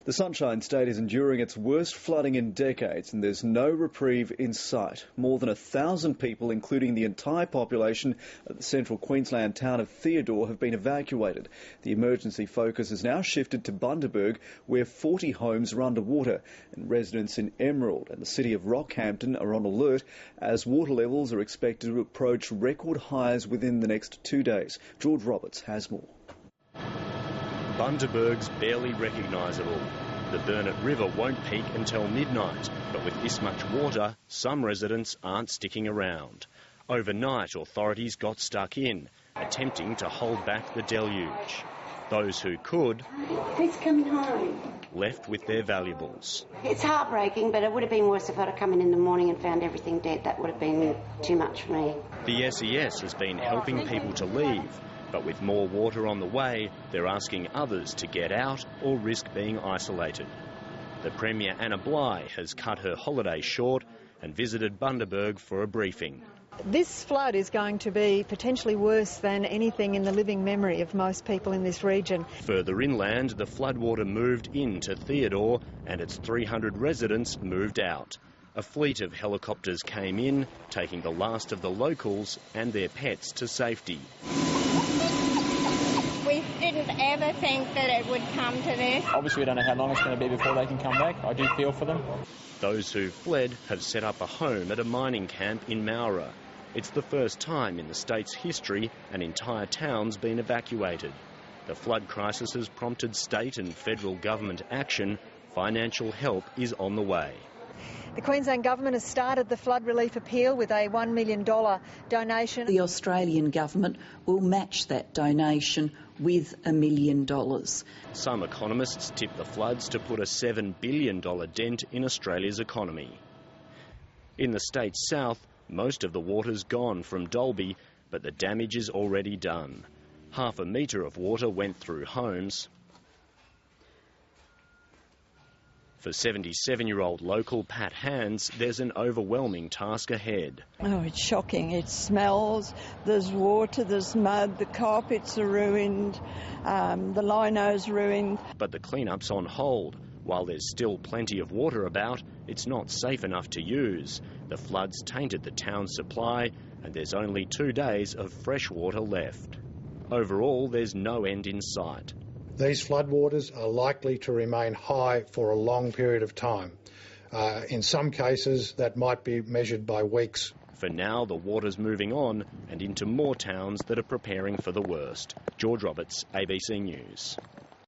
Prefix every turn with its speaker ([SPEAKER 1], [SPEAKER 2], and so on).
[SPEAKER 1] The Sunshine State is enduring its worst flooding in decades and there's no reprieve in sight. More than 1,000 people, including the entire population of the central Queensland town of Theodore, have been evacuated. The emergency focus has now shifted to Bundaberg, where 40 homes are underwater, and residents in Emerald and the city of Rockhampton are on alert as water levels are expected to approach record highs within the next 2 days. George Roberts has more.
[SPEAKER 2] Bundaberg's barely recognisable. The Burnett River won't peak until midnight, but with this much water, some residents aren't sticking around. Overnight, authorities got stuck in, attempting to hold back the deluge. Those who could...
[SPEAKER 3] Who's coming home?
[SPEAKER 2] ...left with their valuables.
[SPEAKER 3] It's heartbreaking, but it would have been worse if I'd have come in the morning and found everything dead. That would have been too much for me.
[SPEAKER 2] The SES has been helping people to leave, but with more water on the way, they're asking others to get out or risk being isolated. The Premier, Anna Bligh, has cut her holiday short and visited Bundaberg for a briefing.
[SPEAKER 4] This flood is going to be potentially worse than anything in the living memory of most people in this region.
[SPEAKER 2] Further inland, the floodwater moved into Theodore and its 300 residents moved out. A fleet of helicopters came in, taking the last of the locals and their pets to safety.
[SPEAKER 5] We didn't ever think that it would come to this.
[SPEAKER 6] Obviously we don't know how long it's going to be before they can come back. I do feel for them.
[SPEAKER 2] Those who fled have set up a home at a mining camp in Mowra. It's the first time in the state's history an entire town's been evacuated. The flood crisis has prompted state and federal government action. Financial help is on the way.
[SPEAKER 4] The Queensland Government has started the flood relief appeal with a $1 million donation.
[SPEAKER 7] The Australian Government will match that donation with $1 million.
[SPEAKER 2] Some economists tip the floods to put a $7 billion dent in Australia's economy. In the state's south, most of the water's gone from Dalby, but the damage is already done. Half a metre of water went through homes. For 77-year-old local Pat Hands, there's an overwhelming task ahead.
[SPEAKER 8] Oh, it's shocking. It smells, there's water, there's mud, the carpets are ruined, the lino's ruined.
[SPEAKER 2] But the clean-up's on hold. While there's still plenty of water about, it's not safe enough to use. The floods tainted the town's supply, and there's only 2 days of fresh water left. Overall, there's no end in sight.
[SPEAKER 9] These floodwaters are likely to remain high for a long period of time. In some cases, that might be measured by weeks.
[SPEAKER 2] For now, the water's moving on and into more towns that are preparing for the worst. George Roberts, ABC News.